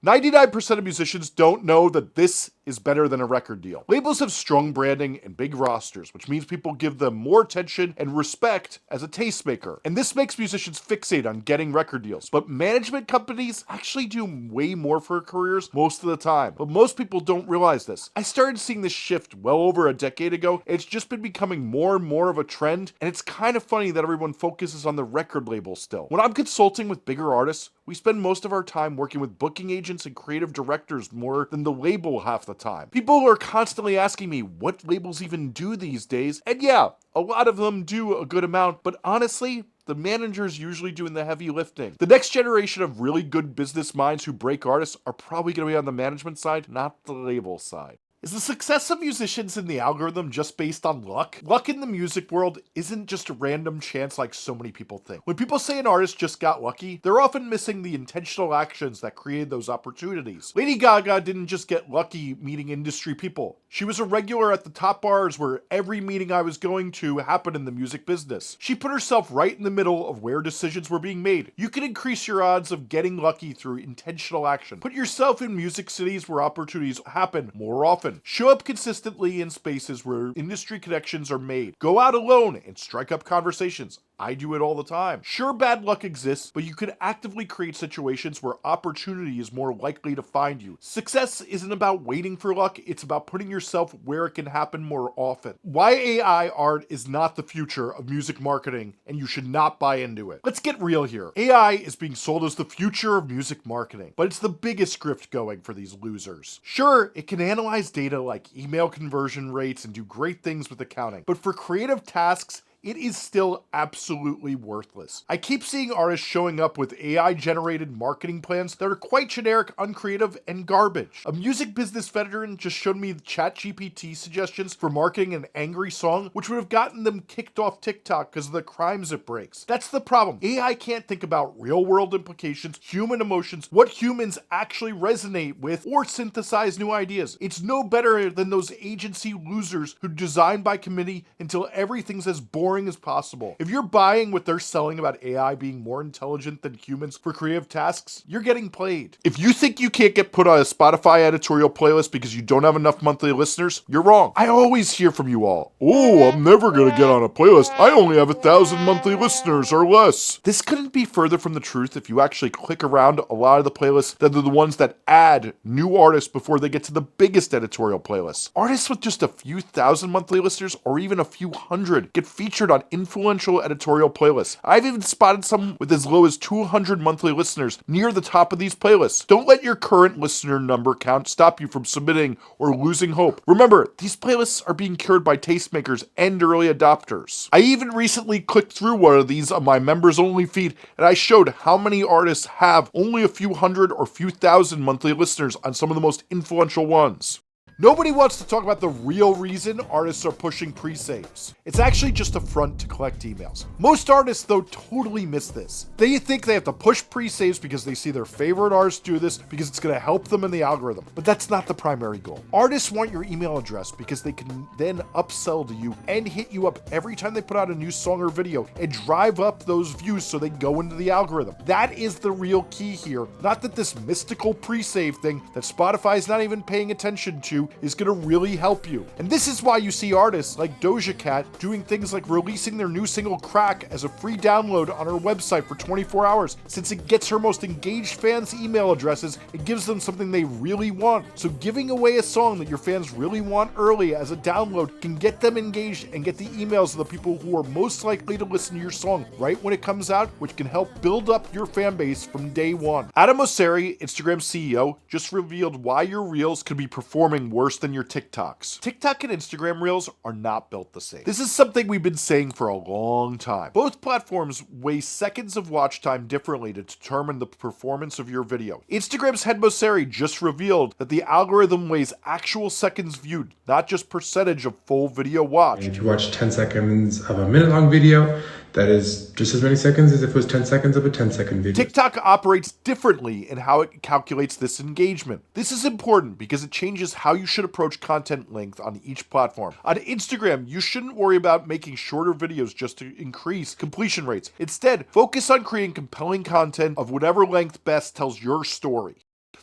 99% of musicians don't know that this is better than a record deal. Labels have strong branding and big rosters, which means people give them more attention and respect as a tastemaker. And this makes musicians fixate on getting record deals. But management companies actually do way more for careers most of the time. But most people don't realize this. I started seeing this shift well over a decade ago, and it's just been becoming more and more of a trend, and it's kind of funny that everyone focuses on the record label still. When I'm consulting with bigger artists, we spend most of our time working with booking agents and creative directors more than the label half the time. People are constantly asking me what labels even do these days, and yeah, a lot of them do a good amount, but honestly, the manager's usually doing the heavy lifting. The next generation of really good business minds who break artists are probably going to be on the management side, not the label side. Is the success of musicians in the algorithm just based on luck? Luck in the music world isn't just a random chance like so many people think. When people say an artist just got lucky, they're often missing the intentional actions that created those opportunities. Lady Gaga didn't just get lucky meeting industry people. She was a regular at the top bars where every meeting I was going to happened in the music business. She put herself right in the middle of where decisions were being made. You can increase your odds of getting lucky through intentional action. Put yourself in music cities where opportunities happen more often. Show up consistently in spaces where industry connections are made. Go out alone and strike up conversations. I do it all the time. Sure, bad luck exists, but you can actively create situations where opportunity is more likely to find you. Success isn't about waiting for luck, it's about putting yourself where it can happen more often. Why AI art is not the future of music marketing, and you should not buy into it. Let's get real here. AI is being sold as the future of music marketing, but it's the biggest grift going for these losers. Sure, it can analyze data like email conversion rates and do great things with accounting, but for creative tasks, it is still absolutely worthless. I keep seeing artists showing up with AI-generated marketing plans that are quite generic, uncreative, and garbage. A music business veteran just showed me ChatGPT suggestions for marketing an angry song, which would have gotten them kicked off TikTok because of the crimes it breaks. That's the problem. AI can't think about real-world implications, human emotions, what humans actually resonate with, or synthesize new ideas. It's no better than those agency losers who design by committee until everything's as boring as possible. If you're buying what they're selling about AI being more intelligent than humans for creative tasks, you're getting played. If you think you can't get put on a Spotify editorial playlist because you don't have enough monthly listeners, you're wrong. I always hear from you all. Oh, I'm never gonna get on a playlist. I only have 1,000 monthly listeners or less. This couldn't be further from the truth if you actually click around a lot of the playlists that are the ones that add new artists before they get to the biggest editorial playlists. Artists with just a few thousand monthly listeners or even a few hundred get featured on influential editorial playlists. I've even spotted some with as low as 200 monthly listeners near the top of these playlists. Don't let your current listener number count stop you from submitting or losing hope. Remember, these playlists are being cured by tastemakers and early adopters. I even recently clicked through one of these on my members only feed, and I showed how many artists have only a few hundred or few thousand monthly listeners on some of the most influential ones. Nobody wants to talk about the real reason artists are pushing pre-saves. It's actually just a front to collect emails. Most artists, though, totally miss this. They think they have to push pre-saves because they see their favorite artists do this because it's going to help them in the algorithm. But that's not the primary goal. Artists want your email address because they can then upsell to you and hit you up every time they put out a new song or video and drive up those views so they go into the algorithm. That is the real key here. Not that this mystical pre-save thing that Spotify's not even paying attention to is going to really help you. And this is why you see artists like Doja Cat doing things like releasing their new single Crack as a free download on her website for 24 hours. Since it gets her most engaged fans' email addresses, it gives them something they really want. So giving away a song that your fans really want early as a download can get them engaged and get the emails of the people who are most likely to listen to your song right when it comes out, which can help build up your fan base from day one. Adam Mosseri, Instagram CEO, just revealed why your reels could be performing worse than your TikToks. TikTok and Instagram Reels are not built the same. This is something we've been saying for a long time. Both platforms weigh seconds of watch time differently to determine the performance of your video. Instagram's head Mosseri just revealed that the algorithm weighs actual seconds viewed, not just percentage of full video watch. If you watch 10 seconds of a minute-long video, that is just as many seconds as if it was 10 seconds of a 10-second video. TikTok operates differently in how it calculates this engagement. This is important because it changes how you should approach content length on each platform. On Instagram, you shouldn't worry about making shorter videos just to increase completion rates. Instead, focus on creating compelling content of whatever length best tells your story.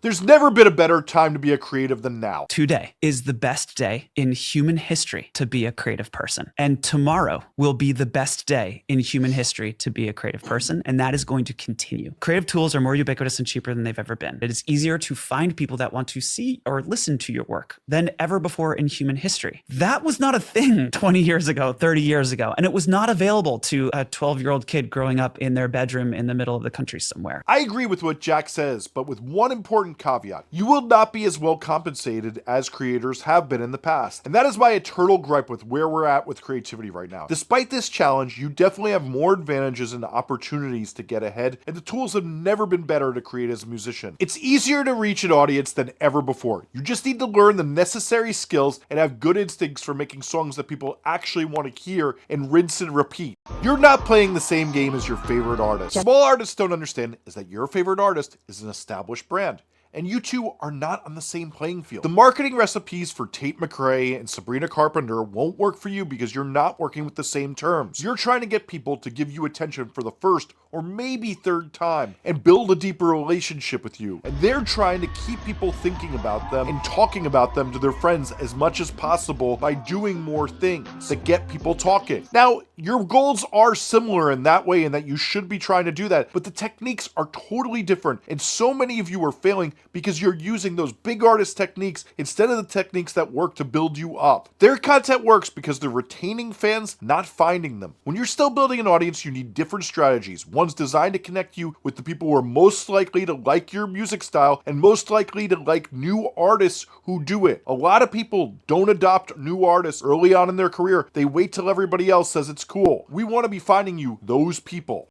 There's never been a better time to be a creative than now. Today is the best day in human history to be a creative person. And tomorrow will be the best day in human history to be a creative person. And that is going to continue. Creative tools are more ubiquitous and cheaper than they've ever been. It is easier to find people that want to see or listen to your work than ever before in human history. That was not a thing 20 years ago, 30 years ago. And it was not available to a 12-year-old kid growing up in their bedroom in the middle of the country somewhere. I agree with what Jack says, but with one important caveat. You will not be as well compensated as creators have been in the past. And that is my eternal gripe with where we're at with creativity right now. Despite this challenge, you definitely have more advantages and opportunities to get ahead, and the tools have never been better to create as a musician. It's easier to reach an audience than ever before. You just need to learn the necessary skills and have good instincts for making songs that people actually want to hear and rinse and repeat. You're not playing the same game as your favorite artist. What small artists don't understand is that your favorite artist is an established brand, and you two are not on the same playing field. The marketing recipes for Tate McRae and Sabrina Carpenter won't work for you because you're not working with the same terms. You're trying to get people to give you attention for the first or maybe third time and build a deeper relationship with you. And they're trying to keep people thinking about them and talking about them to their friends as much as possible by doing more things that get people talking. Now, your goals are similar in that way, and that you should be trying to do that, but the techniques are totally different, and so many of you are failing because you're using those big artist techniques instead of the techniques that work to build you up. Their content works because they're retaining fans, not finding them. When you're still building an audience, you need different strategies. One's designed to connect you with the people who are most likely to like your music style and most likely to like new artists who do it. A lot of people don't adopt new artists early on in their career. They wait till everybody else says it's cool. We want to be finding you those people.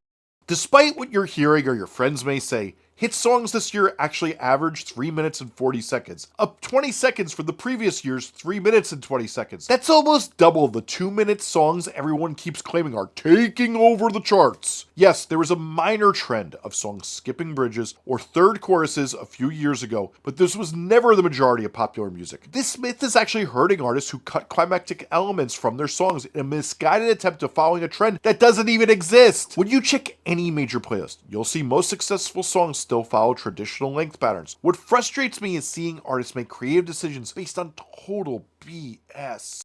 Despite what you're hearing or your friends may say, hit songs this year actually averaged 3 minutes and 40 seconds, up 20 seconds from the previous year's 3 minutes and 20 seconds. That's almost double the 2-minute songs everyone keeps claiming are taking over the charts. Yes, there was a minor trend of songs skipping bridges or third choruses a few years ago, but this was never the majority of popular music. This myth is actually hurting artists who cut climactic elements from their songs in a misguided attempt of following a trend that doesn't even exist. When you check any major playlist, you'll see most successful songs still follow traditional length patterns. What frustrates me is seeing artists make creative decisions based on total BS.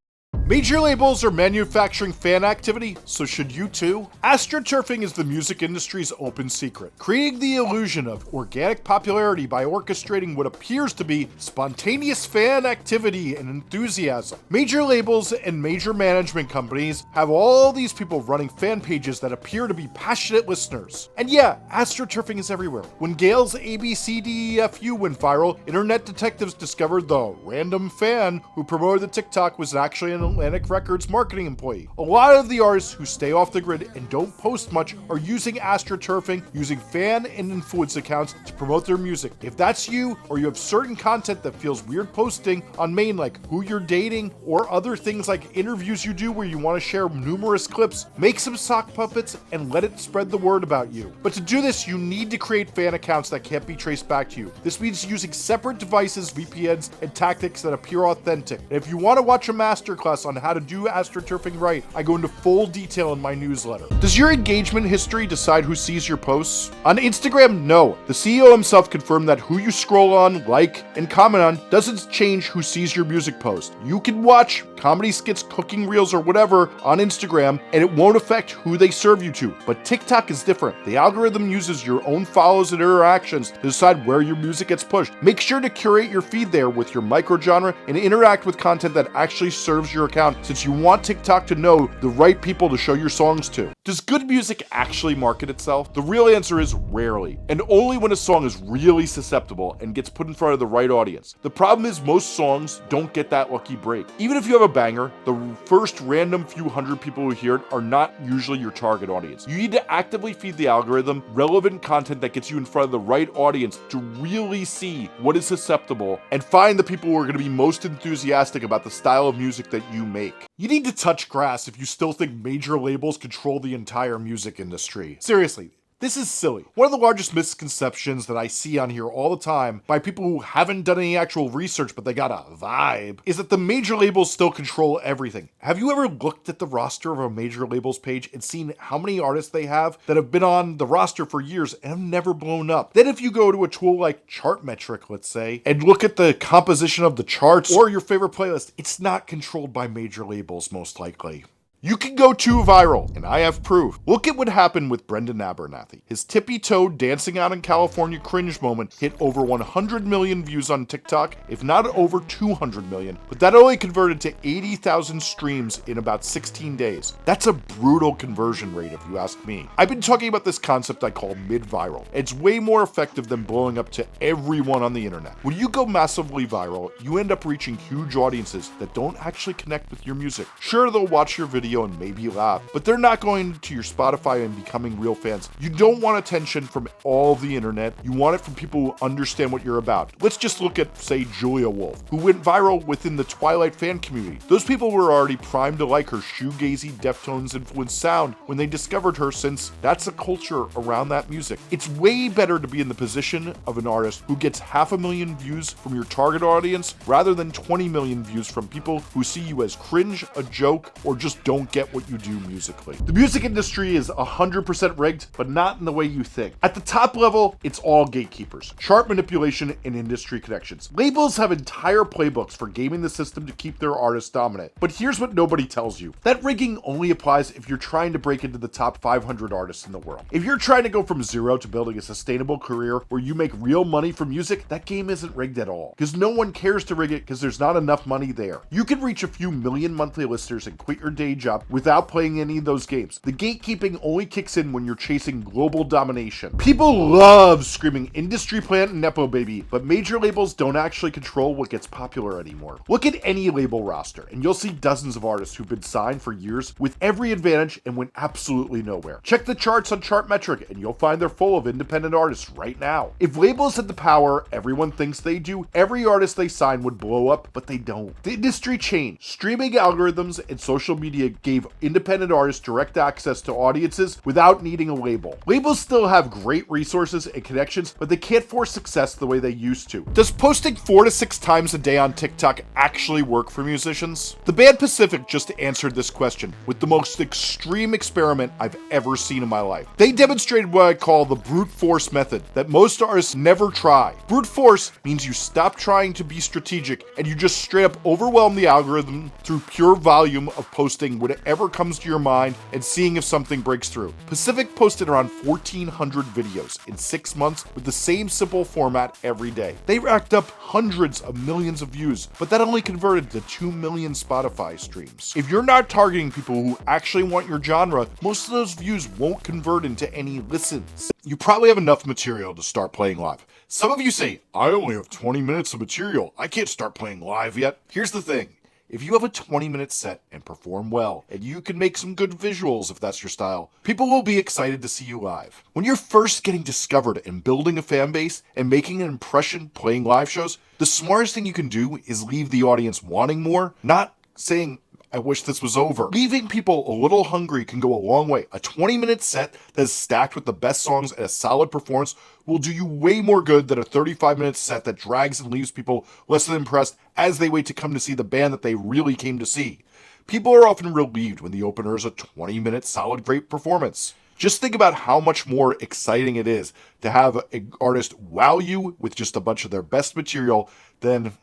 Major labels are manufacturing fan activity, so should you too? Astroturfing is the music industry's open secret, creating the illusion of organic popularity by orchestrating what appears to be spontaneous fan activity and enthusiasm. Major labels and major management companies have all these people running fan pages that appear to be passionate listeners. And yeah, Astroturfing is everywhere. When Gail's ABCDEFU went viral, internet detectives discovered the random fan who promoted the TikTok was actually an Atlantic Records marketing employee. A lot of the artists who stay off the grid and don't post much are using Astroturfing, using fan and influence accounts to promote their music. If that's you, or you have certain content that feels weird posting on main, like who you're dating, or other things like interviews you do where you want to share numerous clips, make some sock puppets and let it spread the word about you. But to do this, you need to create fan accounts that can't be traced back to you. This means using separate devices, VPNs, and tactics that appear authentic. And if you want to watch a masterclass on how to do Astroturfing right, I go into full detail in my newsletter. Does your engagement history decide who sees your posts? On Instagram, no. The CEO himself confirmed that who you scroll on, like, and comment on doesn't change who sees your music post. You can watch comedy skits, cooking reels, or whatever on Instagram, and it won't affect who they serve you to. But TikTok is different. The algorithm uses your own follows and interactions to decide where your music gets pushed. Make sure to curate your feed there with your microgenre and interact with content that actually serves your account, since you want TikTok to know the right people to show your songs to. Does good music actually market itself? The real answer is rarely, and only when a song is really susceptible and gets put in front of the right audience. The problem is most songs don't get that lucky break. Even if you have a banger, the first random few hundred people who hear it are not usually your target audience. You need to actively feed the algorithm relevant content that gets you in front of the right audience to really see what is susceptible and find the people who are going to be most enthusiastic about the style of music that you make. You need to touch grass if you still think major labels control the entire music industry. Seriously, This is silly. One of the largest misconceptions that I see on here all the time by people who haven't done any actual research but they got a vibe is that the major labels still control everything. Have you ever looked at the roster of a major labels page and seen how many artists they have that have been on the roster for years and have never blown up? Then if you go to a tool like Chartmetric, let's say, and look at the composition of the charts or your favorite playlist, it's not controlled by major labels most likely. You can go too viral, and I have proof. Look at what happened with Brendan Abernathy. His tippy-toed dancing out in California cringe moment hit over 100 million views on TikTok, if not over 200 million, but that only converted to 80,000 streams in about 16 days. That's a brutal conversion rate if you ask me. I've been talking about this concept I call mid-viral. It's way more effective than blowing up to everyone on the internet. When you go massively viral, you end up reaching huge audiences that don't actually connect with your music. Sure, they'll watch your video and maybe laugh, but they're not going to your Spotify and becoming real fans. You don't want attention from all the internet. You want it from people who understand what you're about. Let's just look at, say, Julia Wolf, who went viral within the Twilight fan community. Those people were already primed to like her shoegazy, Deftones influenced sound when they discovered her, since that's a culture around that music. It's way better to be in the position of an artist who gets 500,000 views from your target audience rather than 20 million views from people who see you as cringe, a joke, or just don't get what you do musically. The music industry is 100% rigged, but not in the way you think. At the top level, it's all gatekeepers, chart manipulation, and industry connections. Labels have entire playbooks for gaming the system to keep their artists dominant. But here's what nobody tells you. That rigging only applies if you're trying to break into the top 500 artists in the world. If you're trying to go from zero to building a sustainable career where you make real money from music, that game isn't rigged at all. Because no one cares to rig it because there's not enough money there. You can reach a few million monthly listeners and quit your day job without playing any of those games. The gatekeeping only kicks in when you're chasing global domination. People love screaming industry plant and nepo baby, but major labels don't actually control what gets popular anymore. Look at any label roster and you'll see dozens of artists who've been signed for years with every advantage and went absolutely nowhere. Check the charts on Chartmetric and you'll find they're full of independent artists right now. If labels had the power everyone thinks they do, every artist they sign would blow up, but they don't. The industry changed. Streaming algorithms and social media gave independent artists direct access to audiences without needing a label. Labels still have great resources and connections, but they can't force success the way they used to. Does posting 4 to 6 times a day on TikTok actually work for musicians? The band Pacific just answered this question with the most extreme experiment I've ever seen in my life. They demonstrated what I call the brute force method that most artists never try. Brute force means you stop trying to be strategic and you just straight up overwhelm the algorithm through pure volume of posting whatever comes to your mind and seeing if something breaks through. Pacific posted around 1,400 videos in 6 months with the same simple format every day. They racked up hundreds of millions of views, but that only converted to 2 million Spotify streams. If you're not targeting people who actually want your genre, most of those views won't convert into any listens. You probably have enough material to start playing live. Some of you say, I only have 20 minutes of material. I can't start playing live yet. Here's the thing. If you have a 20-minute set and perform well, and you can make some good visuals if that's your style, people will be excited to see you live. When you're first getting discovered and building a fan base and making an impression playing live shows, the smartest thing you can do is leave the audience wanting more, not saying, I wish this was over. Leaving people a little hungry can go a long way. A 20-minute set that is stacked with the best songs and a solid performance will do you way more good than a 35-minute set that drags and leaves people less than impressed as they wait to come to see the band that they really came to see. People are often relieved when the opener is a 20-minute solid great performance. Just think about how much more exciting it is to have an artist wow you with just a bunch of their best material than,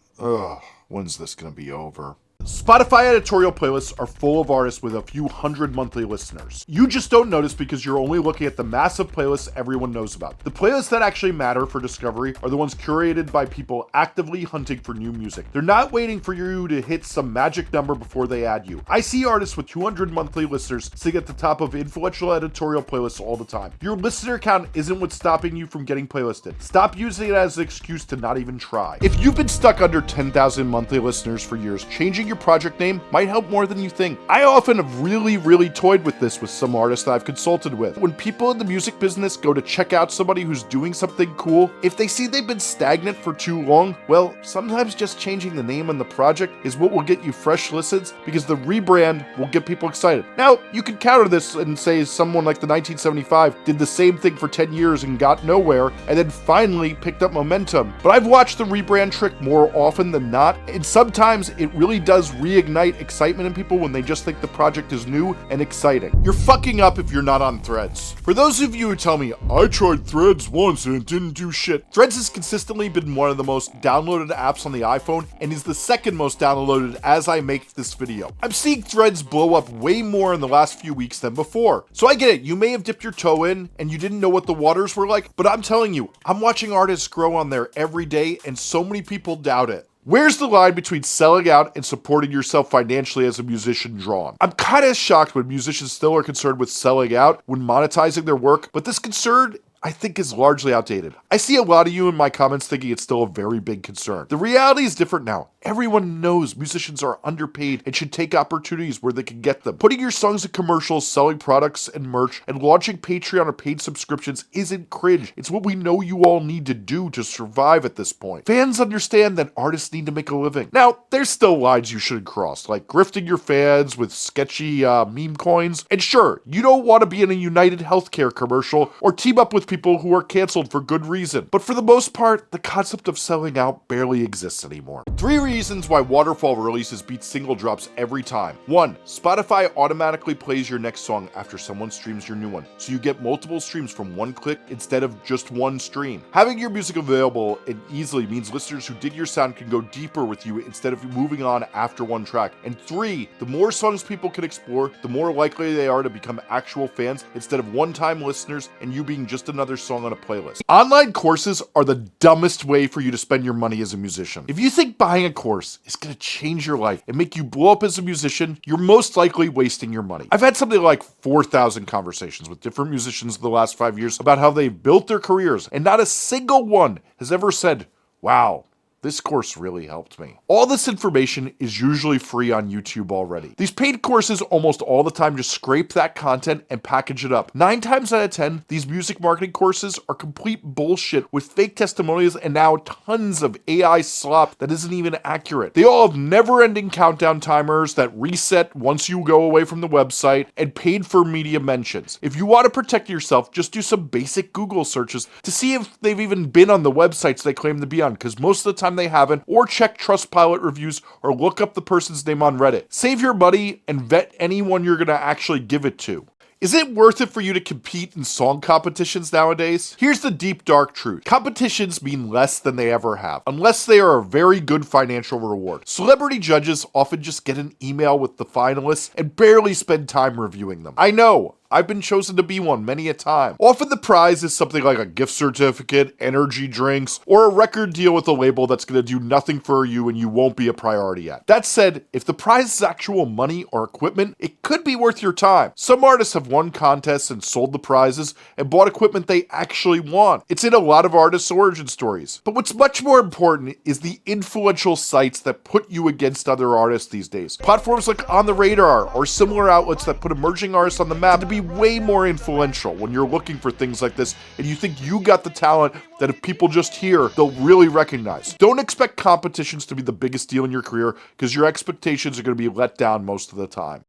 when's this gonna be over? Spotify editorial playlists are full of artists with a few hundred monthly listeners. You just don't notice because you're only looking at the massive playlists everyone knows about. The playlists that actually matter for discovery are the ones curated by people actively hunting for new music. They're not waiting for you to hit some magic number before they add you. I see artists with 200 monthly listeners sitting at the top of influential editorial playlists all the time. Your listener count isn't what's stopping you from getting playlisted. Stop using it as an excuse to not even try. If you've been stuck under 10,000 monthly listeners for years, changing your project name might help more than you think. I often have really toyed with this with some artists that I've consulted with. When people in the music business go to check out somebody who's doing something cool, if they see they've been stagnant for too long, well, sometimes just changing the name on the project is what will get you fresh listens, because the rebrand will get people excited. Now, you could counter this and say someone like the 1975 did the same thing for 10 years and got nowhere, and then finally picked up momentum. But I've watched the rebrand trick more often than not, and sometimes it really does reignite excitement in people when they just think the project is new and exciting. You're fucking up if you're not on Threads. For those of you who tell me, I tried Threads once and it didn't do shit, Threads has consistently been one of the most downloaded apps on the iPhone and is the second most downloaded as I make this video. I'm seeing Threads blow up way more in the last few weeks than before. So I get it, you may have dipped your toe in and you didn't know what the waters were like, but I'm telling you, I'm watching artists grow on there every day and so many people doubt it. Where's the line between selling out and supporting yourself financially as a musician drawn? I'm kind of shocked when musicians still are concerned with selling out when monetizing their work, but this concern I think is largely outdated. I see a lot of you in my comments thinking it's still a very big concern. The reality is different now. Everyone knows musicians are underpaid and should take opportunities where they can get them. Putting your songs in commercials, selling products and merch, and launching Patreon or paid subscriptions isn't cringe. It's what we know you all need to do to survive at this point. Fans understand that artists need to make a living. Now, there's still lines you shouldn't cross, like grifting your fans with sketchy meme coins. And sure, you don't want to be in a United Healthcare commercial or team up with people who are canceled for good reason. But for the most part, the concept of selling out barely exists anymore. 3 reasons why Waterfall releases beat single drops every time. 1. Spotify automatically plays your next song after someone streams your new one, so you get multiple streams from one click instead of just one stream. Having your music available and easily means listeners who dig your sound can go deeper with you instead of moving on after one track. And 3, the more songs people can explore, the more likely they are to become actual fans instead of one-time listeners and you being just another song on a playlist. Online courses are the dumbest way for you to spend your money as a musician. If you think buying a course is going to change your life and make you blow up as a musician, you're most likely wasting your money. I've had something like 4,000 conversations with different musicians in the last 5 years about how they've built their careers, and not a single one has ever said, wow, this course really helped me. All this information is usually free on YouTube already. These paid courses almost all the time just scrape that content and package it up. 9 times out of 10, these music marketing courses are complete bullshit with fake testimonials and now tons of AI slop that isn't even accurate. They all have never-ending countdown timers that reset once you go away from the website and paid for media mentions. If you want to protect yourself, just do some basic Google searches to see if they've even been on the websites they claim to be on, because most of the time they haven't, or check Trustpilot reviews or look up the person's name on Reddit. Save your money and vet anyone you're gonna actually give it to. Is it worth it for you to compete in song competitions nowadays? Here's the deep dark truth. Competitions mean less than they ever have, unless they are a very good financial reward. Celebrity judges often just get an email with the finalists and barely spend time reviewing them. I know, I've been chosen to be one many a time. Often the prize is something like a gift certificate, energy drinks, or a record deal with a label that's going to do nothing for you and you won't be a priority at. That said, if the prize is actual money or equipment, it could be worth your time. Some artists have won contests and sold the prizes and bought equipment they actually want. It's in a lot of artists' origin stories. But what's much more important is the influential sites that put you against other artists these days. Platforms like On the Radar or similar outlets that put emerging artists on the map to be way more influential when you're looking for things like this and you think you got the talent that if people just hear, they'll really recognize. Don't expect competitions to be the biggest deal in your career because your expectations are going to be let down most of the time.